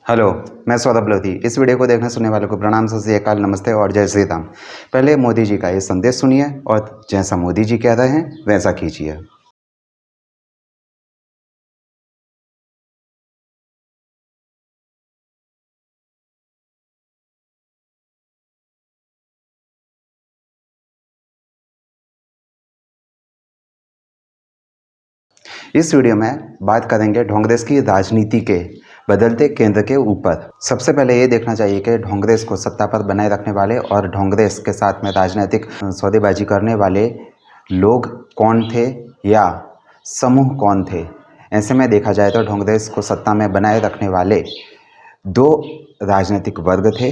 Hello, मैं सौरभ लोधी। इस video को देखने सुनने वालों को प्रणाम, सत श्री अकाल, नमस्ते और जय श्री राम। पहले मोदी जी का ये संदेश सुनिए और जैसा मोदी जी कह रहे हैं वैसा कीजिए। इस वीडियो में बात करेंगे कांग्रेस की राजनीति के बदलते केंद्र के ऊपर। सबसे पहले ये देखना चाहिए कि कांग्रेस को सत्ता पर बनाए रखने वाले और कांग्रेस के साथ में राजनीतिक सौदेबाजी करने वाले लोग कौन थे या समूह कौन थे। ऐसे में देखा जाए तो कांग्रेस को सत्ता में बनाए रखने वाले दो राजनीतिक वर्ग थे।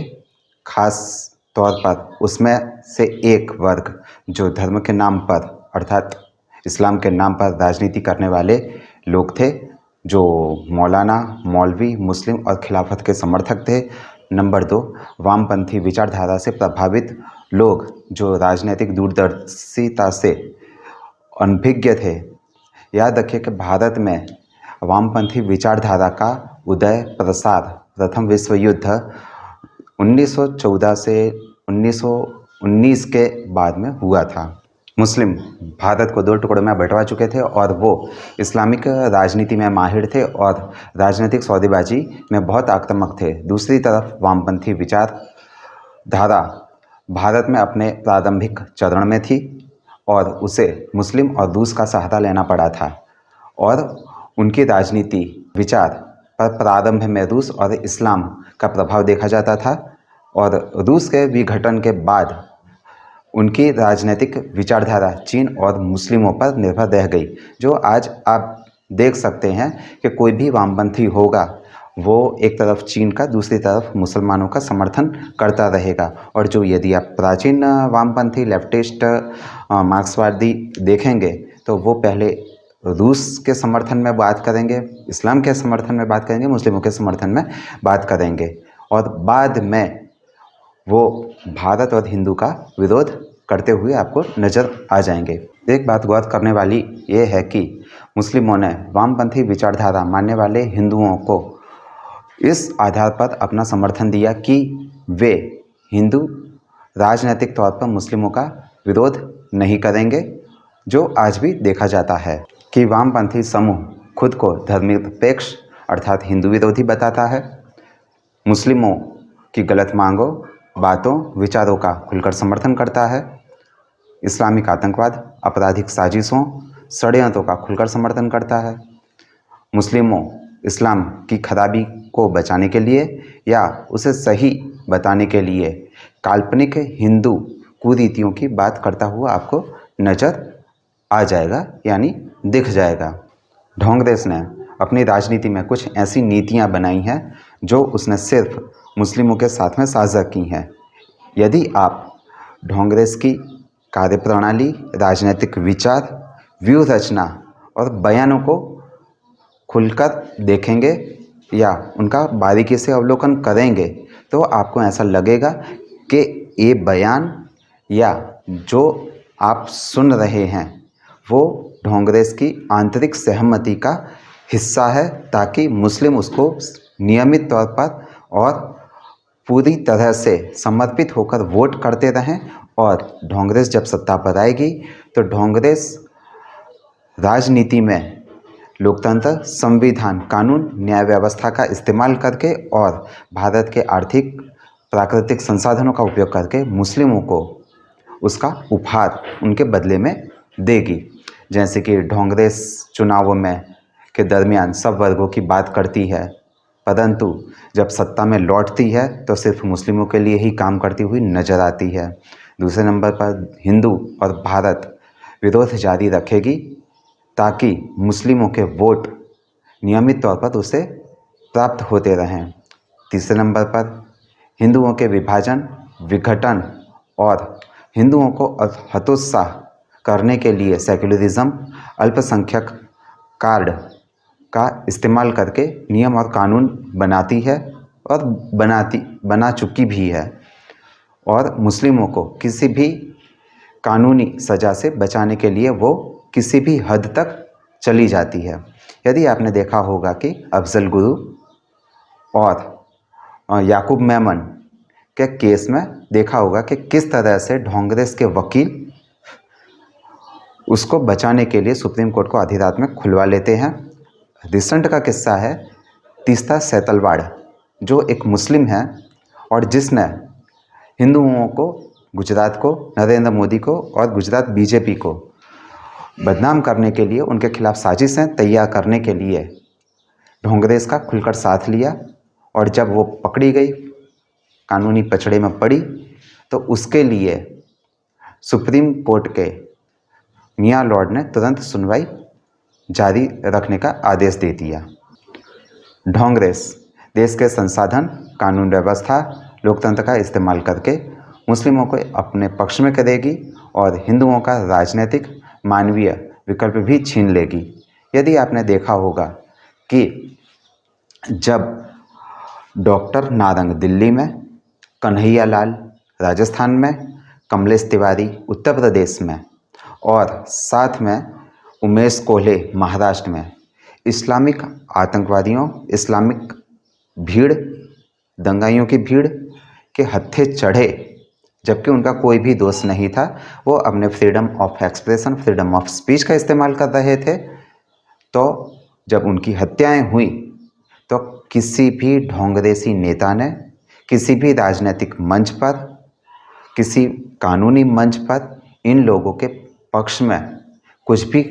खास तौर पर उसमें से एक वर्ग जो धर्म के नाम पर अर्थात इस्लाम के नाम पर राजनीति करने वाले लोग थे, जो मौलाना, मौलवी, मुस्लिम और खिलाफत के समर्थक थे। नंबर 2, वामपंथी विचारधारा से प्रभावित लोग जो राजनीतिक दूरदर्शिता से अनभिज्ञ थे। याद रखिए कि भारत में वामपंथी विचारधारा का उदय प्रसार प्रथम विश्व युद्ध 1914 से 1919 के बाद में हुआ था। मुस्लिम भारत को 2 टुकड़ों में बंटवा चुके थे और वो इस्लामिक राजनीति में माहिर थे और राजनीतिक सौदेबाजी में बहुत आक्रामक थे। दूसरी तरफ वामपंथी विचारधारा भारत में अपने प्रारंभिक चरण में थी और उसे मुस्लिम और रूस का सहारा लेना पड़ा था और उनकी राजनीति विचार पर प्रारंभ में रूस और इस्लाम का प्रभाव देखा जाता था और रूस के विघटन के बाद उनकी राजनीतिक विचारधारा चीन और मुस्लिमों पर निर्भर रह गई। जो आज आप देख सकते हैं कि कोई भी वामपंथी होगा वो एक तरफ चीन का, दूसरी तरफ मुसलमानों का समर्थन करता रहेगा। और जो यदि आप प्राचीन वामपंथी लेफ्टिस्ट मार्क्सवादी देखेंगे तो वो पहले रूस के समर्थन में बात करेंगे, इस्लाम के समर्थन में बात करेंगे, मुस्लिमों के समर्थन में बात करेंगे और बाद में वो भारत और हिंदू का विरोध करते हुए आपको नज़र आ जाएंगे। एक बात गौर करने वाली ये है कि मुस्लिमों ने वामपंथी विचारधारा मानने वाले हिंदुओं को इस आधार पर अपना समर्थन दिया कि वे हिंदू राजनीतिक तौर पर मुस्लिमों का विरोध नहीं करेंगे। जो आज भी देखा जाता है कि वामपंथी समूह खुद को धर्मनिरपेक्ष अर्थात हिंदू विरोधी बताता है, मुस्लिमों की गलत मांगों, बातों, विचारों का खुलकर समर्थन करता है, इस्लामिक आतंकवाद, आपराधिक साजिशों, षड्यंत्रों का खुलकर समर्थन करता है, मुस्लिमों इस्लाम की खराबी को बचाने के लिए या उसे सही बताने के लिए काल्पनिक हिंदू कुरीतियों की बात करता हुआ आपको नज़र आ जाएगा, यानी दिख जाएगा। कांग्रेस ने अपनी राजनीति में कुछ ऐसी नीतियां बनाई हैं जो उसने सिर्फ मुस्लिमों के साथ में साझा की हैं। यदि आप कांग्रेस की कार्यप्रणाली, राजनीतिक विचार, व्यूह रचना और बयानों को खुलकर देखेंगे या उनका बारीकी से अवलोकन करेंगे तो आपको ऐसा लगेगा कि ये बयान या जो आप सुन रहे हैं वो कांग्रेस की आंतरिक सहमति का हिस्सा है, ताकि मुस्लिम उसको नियमित तौर पर और पूरी तरह से समर्पित होकर वोट करते रहें। और कांग्रेस जब सत्ता पर आएगी तो कांग्रेस राजनीति में लोकतंत्र, संविधान, कानून, न्याय व्यवस्था का इस्तेमाल करके और भारत के आर्थिक प्राकृतिक संसाधनों का उपयोग करके मुस्लिमों को उसका उपहार उनके बदले में देगी। जैसे कि कांग्रेस चुनावों में के दरमियान सब वर्गों की बात करती है, परंतु जब सत्ता में लौटती है तो सिर्फ मुस्लिमों के लिए ही काम करती हुई नजर आती है। दूसरे नंबर पर हिंदू और भारत विरोध जारी रखेगी ताकि मुस्लिमों के वोट नियमित तौर पर उसे प्राप्त होते रहें। तीसरे नंबर पर हिंदुओं के विभाजन, विघटन और हिंदुओं को हतोत्साह करने के लिए सेक्युलरिज्म, अल्पसंख्यक कार्ड का इस्तेमाल करके नियम और कानून बनाती है और बना चुकी भी है और मुस्लिमों को किसी भी कानूनी सज़ा से बचाने के लिए वो किसी भी हद तक चली जाती है। यदि आपने देखा होगा कि अफजल गुरु और याकूब मेमन के केस में देखा होगा कि किस तरह से ढोंगरेस के वकील उसको बचाने के लिए सुप्रीम कोर्ट को आधी रात में खुलवा लेते हैं। रिसेंट का किस्सा है तीस्ता सेतलवाड़, जो एक मुस्लिम है और जिसने हिंदुओं को, गुजरात को, नरेंद्र मोदी को और गुजरात बीजेपी को बदनाम करने के लिए, उनके खिलाफ साजिशें तैयार करने के लिए ढोंगरेस का खुलकर साथ लिया। और जब वो पकड़ी गई, कानूनी पचड़े में पड़ी, तो उसके लिए सुप्रीम कोर्ट के मियाँ लॉर्ड ने तुरंत सुनवाई जारी रखने का आदेश दे दिया। ढोंगरेस देश के संसाधन, कानून व्यवस्था, लोकतंत्र का इस्तेमाल करके मुस्लिमों को अपने पक्ष में करेगी और हिंदुओं का राजनीतिक, मानवीय विकल्प भी छीन लेगी। यदि आपने देखा होगा कि जब डॉक्टर नारंग दिल्ली में, कन्हैया लाल राजस्थान में, कमलेश तिवारी उत्तर प्रदेश में और साथ में उमेश कोल्हे महाराष्ट्र में इस्लामिक आतंकवादियों, इस्लामिक भीड़, दंगाइयों की भीड़ के हत्थे चढ़े, जबकि उनका कोई भी दोष नहीं था, वो अपने freedom of expression, freedom of speech का इस्तेमाल कर रहे थे। तो जब उनकी हत्याएं हुई तो किसी भी ढोंगरेसी नेता ने किसी भी राजनीतिक मंच पर, किसी कानूनी मंच पर इन लोगों के पक्ष में कुछ भी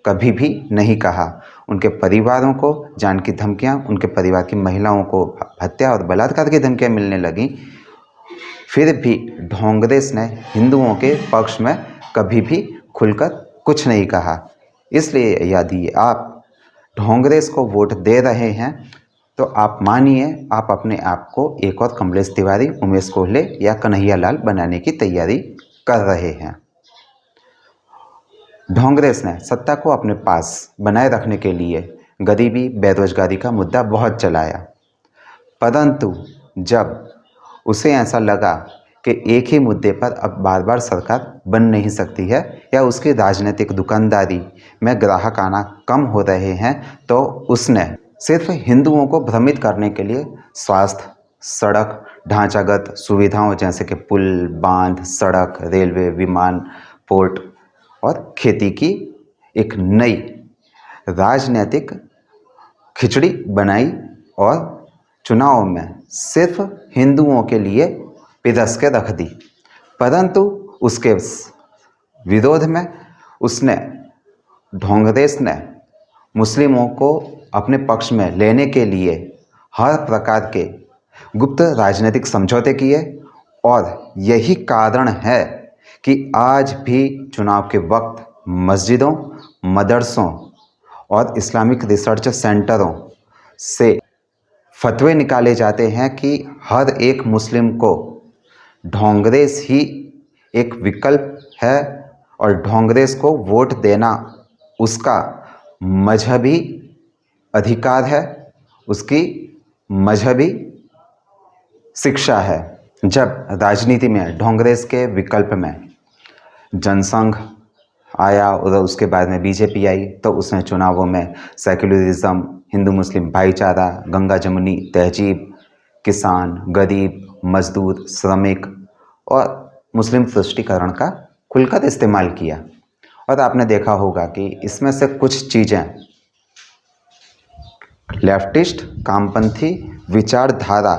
कभी भी नहीं कहा। उनके परिवारों को जान की धमकियां, उनके परिवार की महिलाओं को हत्या और बलात्कार की धमकियां मिलने लगीं, फिर भी ढोंगरेस ने हिंदुओं के पक्ष में कभी भी खुलकर कुछ नहीं कहा। इसलिए यदि आप ढोंगरेस को वोट दे रहे हैं तो आप मानिए आप अपने आप को एक और कमलेश तिवारी, उमेश कोल्हे या कन्हैया लाल बनाने की तैयारी कर रहे हैं। ढोंगरेस ने सत्ता को अपने पास बनाए रखने के लिए गरीबी, बेरोजगारी का मुद्दा बहुत चलाया, परंतु जब उसे ऐसा लगा कि एक ही मुद्दे पर अब बार बार सरकार बन नहीं सकती है या उसकी राजनीतिक दुकानदारी में ग्राहक आना कम हो रहे हैं, तो उसने सिर्फ हिंदुओं को भ्रमित करने के लिए स्वास्थ्य, सड़क, ढांचागत सुविधाओं जैसे कि पुल, बांध, सड़क, रेलवे, विमान, पोर्ट और खेती की एक नई राजनीतिक खिचड़ी बनाई और चुनाव में सिर्फ हिंदुओं के लिए पिरस के रख दी। परंतु उसके विरोध में उसने, ढोंगरेस ने मुस्लिमों को अपने पक्ष में लेने के लिए हर प्रकार के गुप्त राजनीतिक समझौते किए और यही कारण है कि आज भी चुनाव के वक्त मस्जिदों, मदरसों और इस्लामिक रिसर्च सेंटरों से फतवे निकाले जाते हैं कि हर एक मुस्लिम को ढोंगरेस ही एक विकल्प है और ढोंगरेस को वोट देना उसका मजहबी अधिकार है, उसकी मजहबी शिक्षा है। जब राजनीति में ढोंगरेस के विकल्प में जनसंघ आया और उसके बाद में बीजेपी आई, तो उसने चुनावों में सेक्युलरिज्म, हिंदू मुस्लिम भाईचारा, गंगा जमुनी तहजीब, किसान, गरीब, मजदूर, श्रमिक और मुस्लिम तुष्टीकरण का खुलकर इस्तेमाल किया। और आपने देखा होगा कि इसमें से कुछ चीज़ें लेफ्टिस्ट, कामपंथी विचारधारा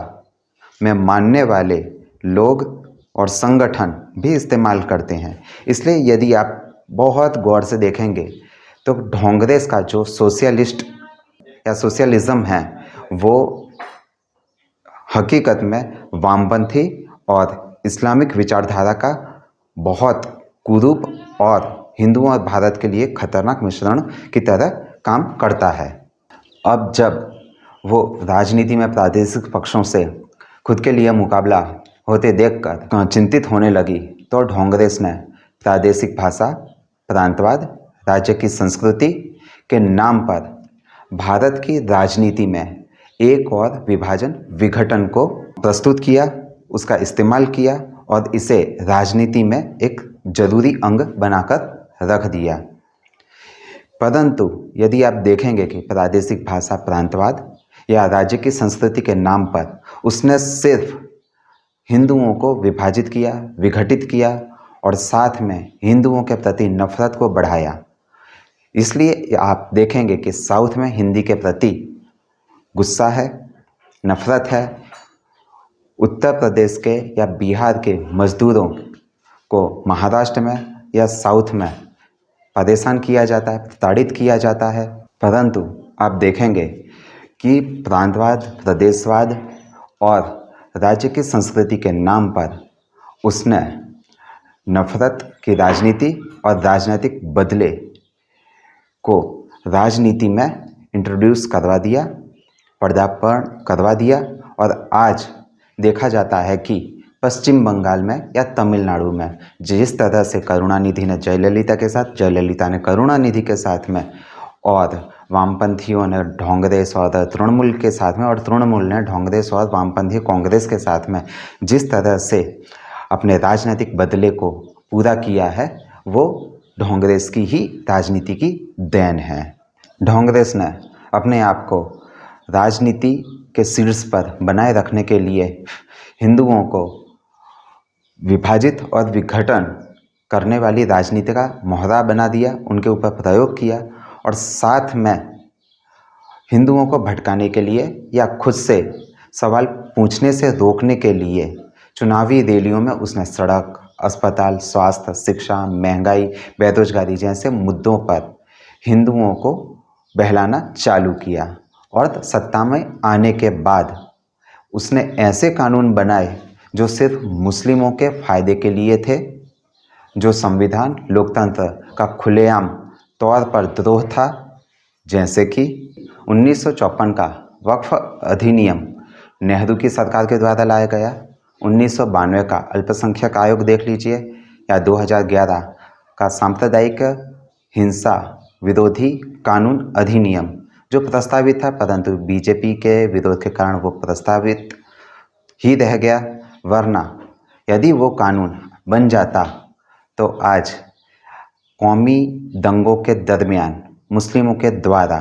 में मानने वाले लोग और संगठन भी इस्तेमाल करते हैं। इसलिए यदि आप बहुत गौर से देखेंगे तो ढोंगरेस का जो सोशलिस्ट या सोशलिज्म है वो हकीकत में वामपंथी और इस्लामिक विचारधारा का बहुत कुरूप और हिंदुओं और भारत के लिए खतरनाक मिश्रण की तरह काम करता है। अब जब वो राजनीति में प्रादेशिक पक्षों से खुद के लिए मुकाबला होते देखकर चिंतित होने लगी, तो ढोंगरेस ने प्रादेशिक भाषा, प्रांतवाद, राज्य की संस्कृति के नाम पर भारत की राजनीति में एक और विभाजन, विघटन को प्रस्तुत किया, उसका इस्तेमाल किया और इसे राजनीति में एक जरूरी अंग बनाकर रख दिया। परंतु यदि आप देखेंगे कि प्रादेशिक भाषा, प्रांतवाद या राज्य की संस्कृति के नाम पर उसने सिर्फ हिंदुओं को विभाजित किया, विघटित किया और साथ में हिंदुओं के प्रति नफरत को बढ़ाया। इसलिए आप देखेंगे कि साउथ में हिंदी के प्रति गुस्सा है, नफरत है। उत्तर प्रदेश के या बिहार के मजदूरों को महाराष्ट्र में या साउथ में परेशान किया जाता है, प्रताड़ित किया जाता है। परंतु आप देखेंगे कि प्रांतवाद, प्रदेशवाद और राज्य की संस्कृति के नाम पर उसने नफरत की राजनीति और राजनीतिक बदले को राजनीति में इंट्रोड्यूस करवा दिया, पदार्पण करवा दिया। और आज देखा जाता है कि पश्चिम बंगाल में या तमिलनाडु में जिस तरह से करुणानिधि ने जयललिता के साथ, जयललिता ने करुणानिधि के साथ में, और वामपंथियों ने कांग्रेस और तृणमूल के साथ में, और तृणमूल ने कांग्रेस और वामपंथी कांग्रेस के साथ में जिस तरह से अपने राजनीतिक बदले को पूरा किया है, वो कांग्रेस की ही राजनीति की देन है। कांग्रेस ने अपने आप को राजनीति के शीर्ष पर बनाए रखने के लिए हिंदुओं को विभाजित और विघटन करने वाली राजनीति का मोहरा बना दिया, उनके ऊपर प्रयोग किया और साथ में हिंदुओं को भटकाने के लिए या खुद से सवाल पूछने से रोकने के लिए चुनावी रैलियों में उसने सड़क, अस्पताल, स्वास्थ्य, शिक्षा, महंगाई, बेरोजगारी जैसे मुद्दों पर हिंदुओं को बहलाना चालू किया। और सत्ता में आने के बाद उसने ऐसे कानून बनाए जो सिर्फ मुस्लिमों के फायदे के लिए थे, जो संविधान, लोकतंत्र का खुलेआम तौर पर द्रोह था। जैसे कि 1954 का वक्फ अधिनियम नेहरू की सरकार के द्वारा लाया गया, 1992 का अल्पसंख्यक आयोग देख लीजिए, या 2011 का सांप्रदायिक हिंसा विरोधी कानून अधिनियम जो प्रस्तावित था, परंतु बीजेपी के विरोध के कारण वो प्रस्तावित ही रह गया। वरना यदि वो कानून बन जाता तो आज कौमी दंगों के दरमियान मुस्लिमों के द्वारा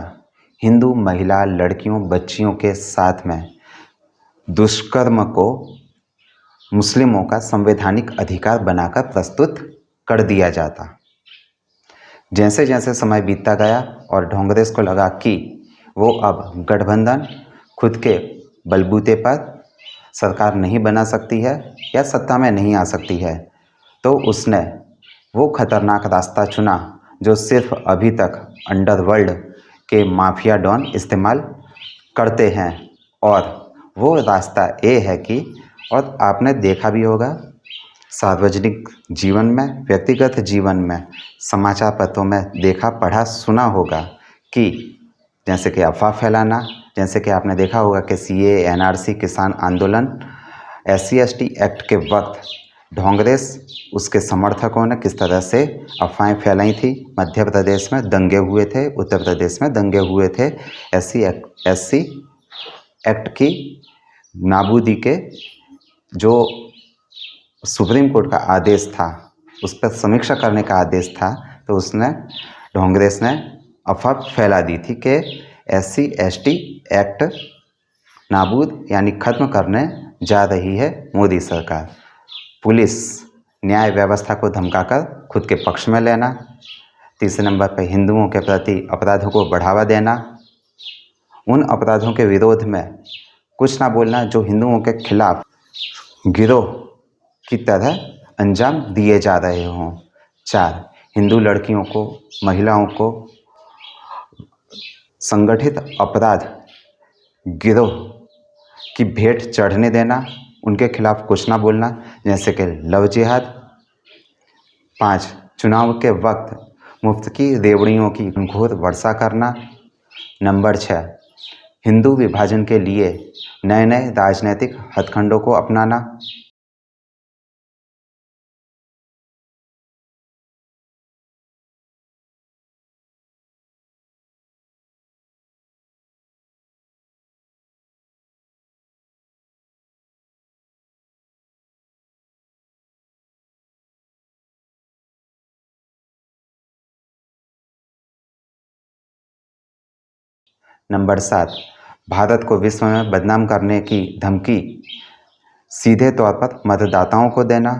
हिंदू महिला, लड़कियों, बच्चियों के साथ में दुष्कर्म को मुस्लिमों का संवैधानिक अधिकार बनाकर प्रस्तुत कर दिया जाता। जैसे जैसे समय बीतता गया और कांग्रेस को लगा कि वो अब गठबंधन खुद के बलबूते पर सरकार नहीं बना सकती है या सत्ता में नहीं आ सकती है, तो उसने वो खतरनाक रास्ता चुना जो सिर्फ अभी तक अंडरवर्ल्ड के माफिया डॉन इस्तेमाल करते हैं। और वो रास्ता ये है कि, और आपने देखा भी होगा सार्वजनिक जीवन में, व्यक्तिगत जीवन में, समाचार पत्रों में देखा, पढ़ा, सुना होगा कि जैसे कि अफवाह फैलाना, जैसे कि आपने देखा होगा कि सीए, एनआरसी, किसान आंदोलन, SC ST एक्ट के वक्त कांग्रेस, उसके समर्थकों ने किस तरह से अफवाहें फैलाई थी। मध्य प्रदेश में दंगे हुए थे, उत्तर प्रदेश में दंगे हुए थे। SC एक्ट की नाबूदी के जो सुप्रीम कोर्ट का आदेश था, उस पर समीक्षा करने का आदेश था, तो उसने, कांग्रेस ने अफवाह फैला दी थी कि SC ST एक्ट नाबूद यानी खत्म करने जा रही है मोदी सरकार। पुलिस न्याय व्यवस्था को धमकाकर खुद के पक्ष में लेना। तीसरे नंबर पर हिंदुओं के प्रति अपराधों को बढ़ावा देना, उन अपराधों के विरोध में कुछ ना बोलना जो हिंदुओं के खिलाफ गिरोह की तरह अंजाम दिए जा रहे हों। 4, हिंदू लड़कियों को, महिलाओं को संगठित अपराध गिरोह की भेंट चढ़ने देना, उनके खिलाफ कुछ ना बोलना, जैसे कि लव जिहाद। 5, चुनाव के वक्त मुफ्त की रेवड़ियों की घोर वर्षा करना। नंबर 6, हिंदू विभाजन के लिए नए नए राजनीतिक हथकंडों को अपनाना। नंबर 7, भारत को विश्व में बदनाम करने की धमकी सीधे तौर पर मतदाताओं को देना।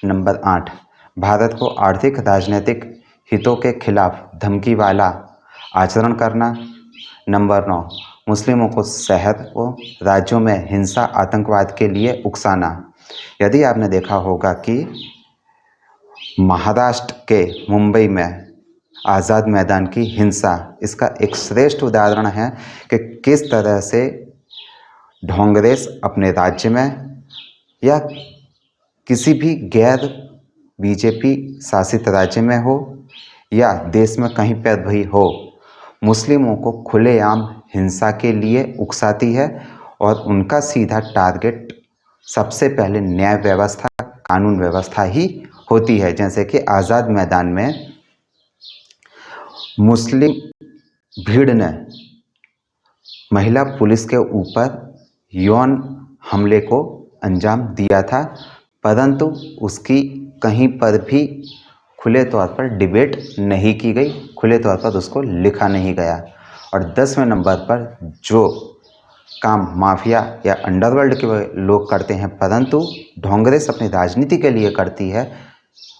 नंबर 8, भारत को आर्थिक राजनीतिक हितों के खिलाफ धमकी वाला आचरण करना। नंबर 9, मुस्लिमों को शहर व राज्यों में हिंसा आतंकवाद के लिए उकसाना। यदि आपने देखा होगा कि महाराष्ट्र के मुंबई में आज़ाद मैदान की हिंसा, इसका एक श्रेष्ठ उदाहरण है कि किस तरह से ढोंगरेस अपने राज्य में या किसी भी गैर बीजेपी शासित राज्य में हो या देश में कहीं पर भी हो, मुस्लिमों को खुलेआम हिंसा के लिए उकसाती है और उनका सीधा टारगेट सबसे पहले न्याय व्यवस्था, कानून व्यवस्था ही होती है। जैसे कि आज़ाद मैदान में मुस्लिम भीड़ ने महिला पुलिस के ऊपर यौन हमले को अंजाम दिया था, परंतु उसकी कहीं पर भी खुले तौर पर डिबेट नहीं की गई, खुले तौर पर उसको लिखा नहीं गया। और 10वें नंबर पर जो काम माफिया या अंडरवर्ल्ड के लोग करते हैं, परंतु ढोंगरेस अपनी राजनीति के लिए करती है,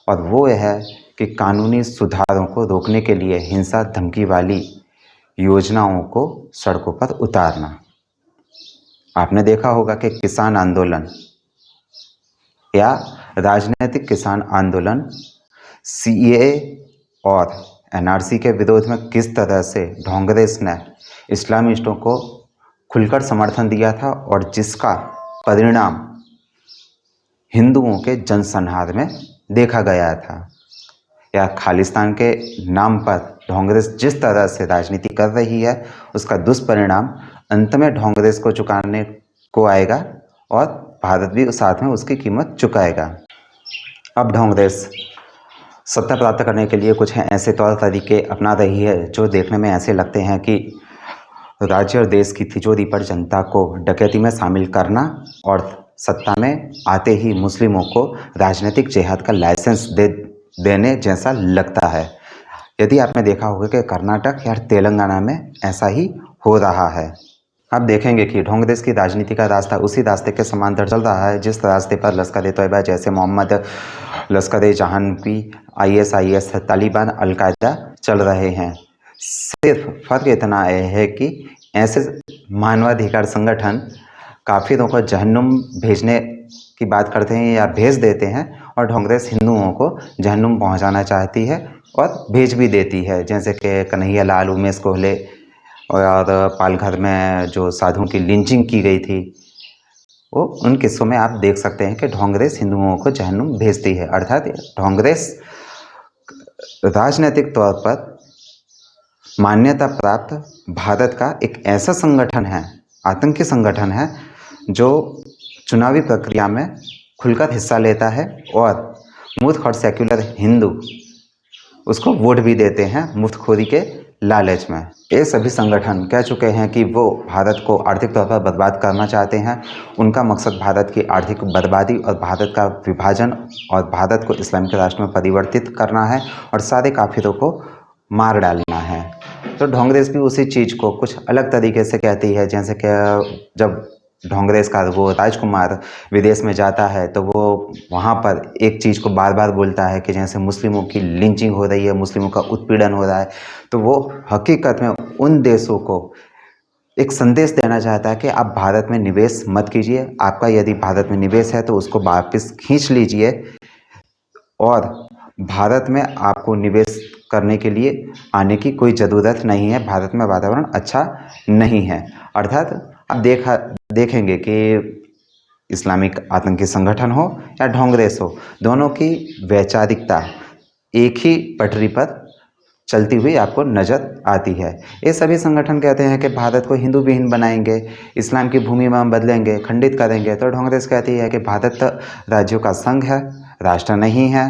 और वो है कि कानूनी सुधारों को रोकने के लिए हिंसा धमकी वाली योजनाओं को सड़कों पर उतारना। आपने देखा होगा कि किसान आंदोलन या राजनीतिक किसान आंदोलन सीएए और एनआरसी के विरोध में किस तरह से ढोंगरेस ने इस्लामिस्टों को खुलकर समर्थन दिया था और जिसका परिणाम हिंदुओं के जनसंहार में देखा गया था। या खालिस्तान के नाम पर ढोंगरेस जिस तरह से राजनीति कर रही है, उसका दुष्परिणाम अंत में ढोंगरेस को चुकाने को आएगा और भारत भी साथ में उसकी कीमत चुकाएगा। अब ढोंगरेस सत्ता प्राप्त करने के लिए कुछ ऐसे तौर तरीके अपना रही है जो देखने में ऐसे लगते हैं कि राज्य और देश की तिजोरी पर जनता को डकैती में शामिल करना और सत्ता में आते ही मुस्लिमों को राजनीतिक जिहाद का लाइसेंस देने जैसा लगता है। यदि आपने देखा होगा कि कर्नाटक या तेलंगाना में ऐसा ही हो रहा है। आप देखेंगे कि ढोंगरेस की राजनीति का रास्ता उसी रास्ते के समांतर चल रहा है जिस रास्ते पर लश्कर-ए-तोयबा जैसे मोहम्मद, लश्कर-ए-जहां, ISIS, तालिबान, अलकायदा चल रहे हैं। सिर्फ फर्क इतना है कि ऐसे मानवाधिकार संगठन काफिरों को जहन्नुम भेजने की बात करते हैं या भेज देते हैं, और ढोंगरेस हिंदुओं को जहन्नुम पहुंचाना चाहती है और भेज भी देती है। जैसे कि कन्हैया लाल, उमेश कोहले और पालघर में जो साधुओं की लिंचिंग की गई थी, वो उन किस्सों में आप देख सकते हैं कि ढोंगरेस हिंदुओं को जहन्नुम भेजती है। अर्थात ढोंगरेस राजनीतिक तौर पर मान्यता प्राप्त भारत का एक ऐसा संगठन है, आतंकी संगठन है, जो चुनावी प्रक्रिया में खुलकर हिस्सा लेता है और मूर्ख और सेक्युलर हिंदू उसको वोट भी देते हैं मुफ्तखोरी के लालच में। ये सभी संगठन कह चुके हैं कि वो भारत को आर्थिक तौर पर बर्बाद करना चाहते हैं। उनका मकसद भारत की आर्थिक बर्बादी और भारत का विभाजन और भारत को इस्लामिक राष्ट्र में परिवर्तित करना है और सारे काफिरों को मार डालना है। तो ढोंगरेस भी उसी चीज़ को कुछ अलग तरीके से कहती है। जैसे कि जब ढोंगरेस का वो राजकुमार विदेश में जाता है तो वो वहाँ पर एक चीज़ को बार बार बोलता है कि जैसे मुस्लिमों की लिंचिंग हो रही है, मुस्लिमों का उत्पीड़न हो रहा है, तो वो हकीकत में उन देशों को एक संदेश देना चाहता है कि आप भारत में निवेश मत कीजिए, आपका यदि भारत में निवेश है तो उसको वापस खींच लीजिए और भारत में आपको निवेश करने के लिए आने की कोई ज़रूरत नहीं है, भारत में वातावरण अच्छा नहीं है। अर्थात आप देखेंगे कि इस्लामिक आतंकी संगठन हो या ढोंगरेस हो, दोनों की वैचारिकता एक ही पटरी पर चलती हुई आपको नज़र आती है। ये सभी संगठन कहते हैं कि भारत को हिंदू विहीन बनाएंगे, इस्लाम की भूमि में हम बदलेंगे, खंडित करेंगे। तो ढोंगरेस कहती है कि भारत राज्यों का संघ है, राष्ट्र नहीं है।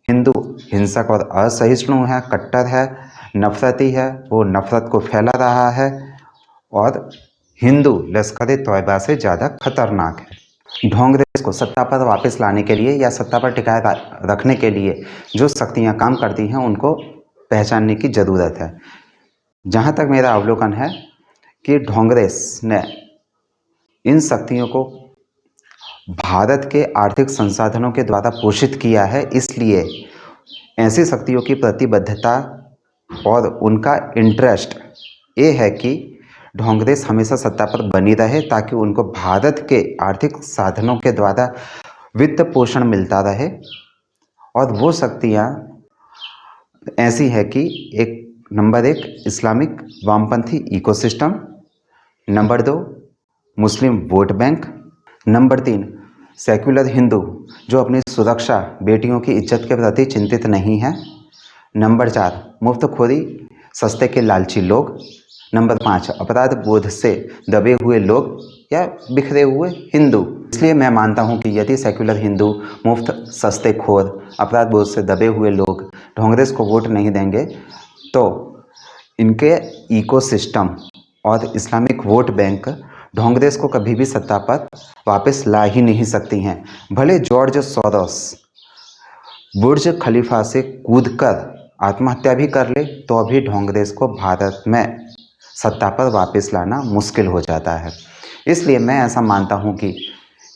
हिंदू हिंसक और असहिष्णु है, कट्टर है, नफरती है, वो नफरत को फैला रहा है और हिंदू लश्कर-ए-तोयबा से ज़्यादा खतरनाक है। ढोंगरेस को सत्ता पर वापस लाने के लिए या सत्ता पर टिकाए रखने के लिए जो शक्तियाँ काम करती हैं उनको पहचानने की ज़रूरत है। जहाँ तक मेरा अवलोकन है कि कांग्रेस ने इन शक्तियों को भारत के आर्थिक संसाधनों के द्वारा पोषित किया है, इसलिए ऐसी शक्तियों की प्रतिबद्धता और उनका इंटरेस्ट ये है कि कांग्रेस हमेशा सत्ता पर बनी रहे ताकि उनको भारत के आर्थिक साधनों के द्वारा वित्त पोषण मिलता रहे। और वो शक्तियाँ ऐसी है कि नंबर 1 इस्लामिक वामपंथी ecosystem, number 2 Muslim vote bank, number 3 secular Hindu जो अपनी सुरक्षा, बेटियों की इज्जत के प्रति चिंतित नहीं है, नंबर 4 मुफ्तखोरी, सस्ते के लालची लोग, नंबर 5 अपराध बोध से दबे हुए लोग या बिखरे हुए हिंदू। इसलिए मैं मानता हूं कि यदि सेक्युलर हिंदू, मुफ्त सस्ते खोर, अपराध बोध से दबे हुए लोग कांग्रेस को वोट नहीं देंगे तो इनके इकोसिस्टम और इस्लामिक वोट बैंक कांग्रेस को कभी भी सत्ता पर वापस ला ही नहीं सकती हैं। भले जॉर्ज सोरोस बुर्ज खलीफा से कूदकर आत्महत्या भी कर ले तो अभी कांग्रेस को भारत में सत्ता पर वापस लाना मुश्किल हो जाता है। इसलिए मैं ऐसा मानता हूं कि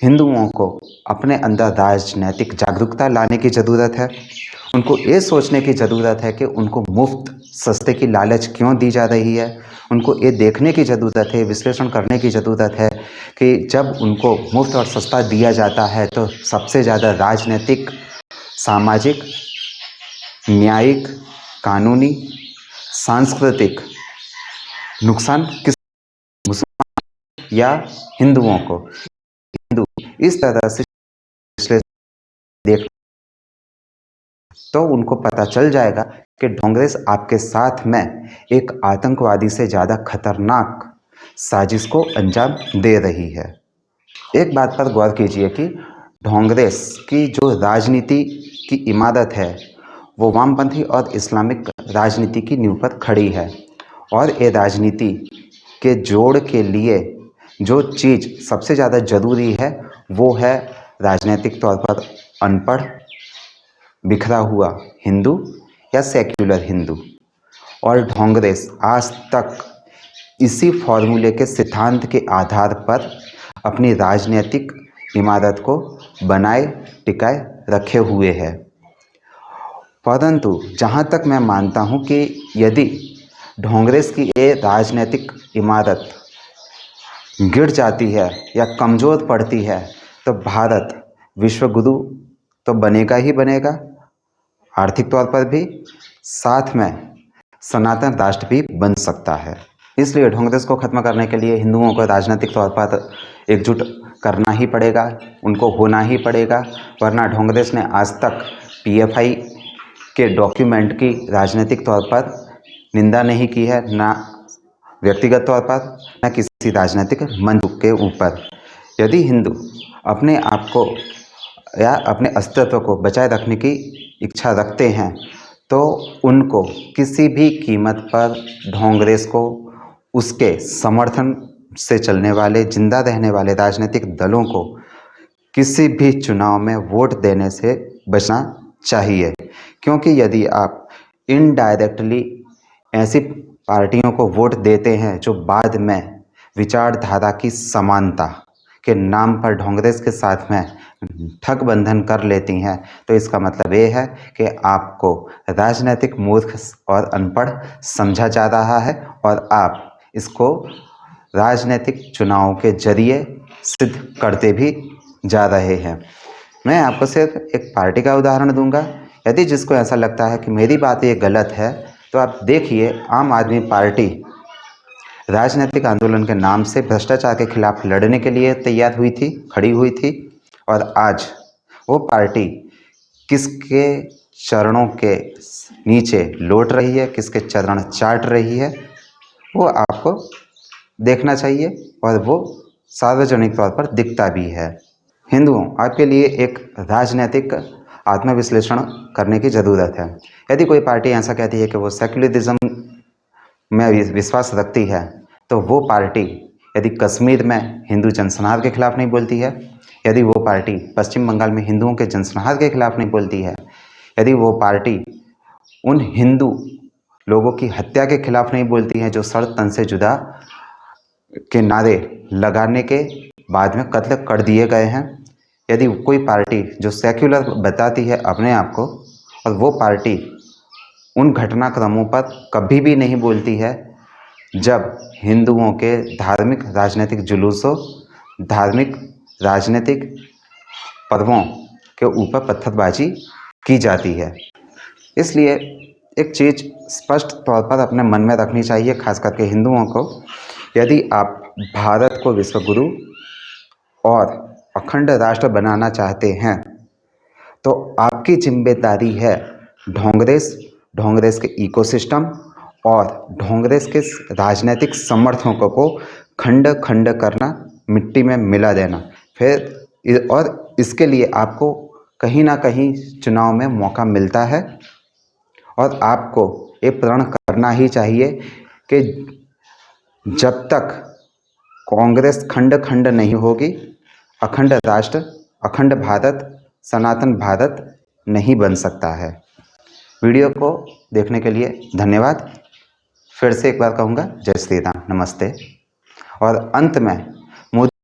हिंदुओं को अपने अंदर राजनैतिक जागरूकता लाने की ज़रूरत है। उनको ये सोचने की ज़रूरत है कि उनको मुफ्त सस्ते की लालच क्यों दी जा रही है। उनको ये देखने की ज़रूरत है, विश्लेषण करने की ज़रूरत है कि जब उनको मुफ्त और सस्ता दिया जाता है तो सबसे ज़्यादा राजनीतिक, सामाजिक, न्यायिक, कानूनी, सांस्कृतिक नुकसान किस मुसलमान या हिंदुओं को, हिंदू इस तरह से देख तो उनको पता चल जाएगा कि कांग्रेस आपके साथ में एक आतंकवादी से ज़्यादा खतरनाक साजिश को अंजाम दे रही है। एक बात पर गौर कीजिए कि कांग्रेस की जो राजनीति की इमारत है वो वामपंथी और इस्लामिक राजनीति की नींव पर खड़ी है। और ये राजनीति के जोड़ के लिए जो चीज़ सबसे ज़्यादा ज़रूरी है वो है राजनीतिक तौर पर अनपढ़, बिखरा हुआ हिंदू या सेक्युलर हिंदू। और कांग्रेस आज तक इसी फॉर्मूले के सिद्धांत के आधार पर अपनी राजनीतिक इमारत को बनाए टिकाए रखे हुए है। परंतु जहाँ तक मैं मानता हूँ कि यदि कांग्रेस की ये राजनीतिक इमारत गिर जाती है या कमज़ोर पड़ती है तो भारत विश्वगुरु तो बनेगा ही बनेगा, आर्थिक तौर पर भी, साथ में सनातन राष्ट्र भी बन सकता है। इसलिए कांग्रेस को ख़त्म करने के लिए हिंदुओं को राजनीतिक तौर पर एकजुट करना ही पड़ेगा, उनको होना ही पड़ेगा। वरना कांग्रेस ने आज तक पीएफआई के डॉक्यूमेंट की राजनीतिक तौर पर निंदा नहीं की है, ना व्यक्तिगत तौर पर, न किसी राजनीतिक मंच के ऊपर। यदि हिंदू अपने आप को या अपने अस्तित्व को बचाए रखने की इच्छा रखते हैं तो उनको किसी भी कीमत पर कांग्रेस को उसके समर्थन से चलने वाले, जिंदा रहने वाले राजनीतिक दलों को किसी भी चुनाव में वोट देने से बचना चाहिए। क्योंकि यदि आप इनडायरेक्टली ऐसी पार्टियों को वोट देते हैं जो बाद में विचारधारा की समानता के नाम पर कांग्रेस के साथ में ठग बंधन कर लेती हैं तो इसका मतलब ये है कि आपको राजनीतिक मूर्ख और अनपढ़ समझा जा रहा है और आप इसको राजनीतिक चुनाव के जरिए सिद्ध करते भी जा रहे हैं। मैं आपको सिर्फ एक पार्टी का उदाहरण दूंगा। यदि जिसको ऐसा लगता है कि मेरी बात ये गलत है तो आप देखिए, आम आदमी पार्टी राजनीतिक आंदोलन के नाम से भ्रष्टाचार के खिलाफ लड़ने के लिए तैयार हुई थी, खड़ी हुई थी, और आज वो पार्टी किसके चरणों के नीचे लौट रही है, किसके चरण चाट रही है, वो आपको देखना चाहिए और वो सार्वजनिक तौर पर दिखता भी है। हिंदुओं, आपके लिए एक राजनीतिक आत्मविश्लेषण करने की ज़रूरत है। यदि कोई पार्टी ऐसा कहती है कि वो सेक्युलरिज्म में विश्वास रखती है तो वो पार्टी यदि कश्मीर में हिंदू जनसंहार के खिलाफ नहीं बोलती है, यदि वो पार्टी पश्चिम बंगाल में हिंदुओं के जनसंहार के खिलाफ नहीं बोलती है, यदि वो पार्टी उन हिंदू लोगों की हत्या के खिलाफ नहीं बोलती है जो सर तन से जुदा के नारे लगाने के बाद में कत्ल कर दिए गए हैं। यदि कोई पार्टी जो सेक्युलर बताती है अपने आप को, और वो पार्टी उन घटनाक्रमों पर कभी भी नहीं बोलती है जब हिंदुओं के धार्मिक राजनीतिक जुलूसों, धार्मिक राजनीतिक पर्वों के ऊपर पत्थरबाजी की जाती है। इसलिए एक चीज़ स्पष्ट तौर पर अपने मन में रखनी चाहिए, खास करके हिंदुओं को। यदि आप भारत को विश्वगुरु और अखंड राष्ट्र बनाना चाहते हैं तो आपकी जिम्मेदारी है ढोंगरेस के इकोसिस्टम और ढोंगरेस के राजनीतिक समर्थकों को खंड खंड करना, मिट्टी में मिला देना। फिर और इसके लिए आपको कहीं ना कहीं चुनाव में मौका मिलता है और आपको ये प्रण करना ही चाहिए कि जब तक कांग्रेस खंड खंड नहीं होगी, अखंड राष्ट्र, अखंड भारत, सनातन भारत नहीं बन सकता है। वीडियो को देखने के लिए धन्यवाद। फिर से एक बार कहूँगा, जय श्री राम, नमस्ते। और अंत में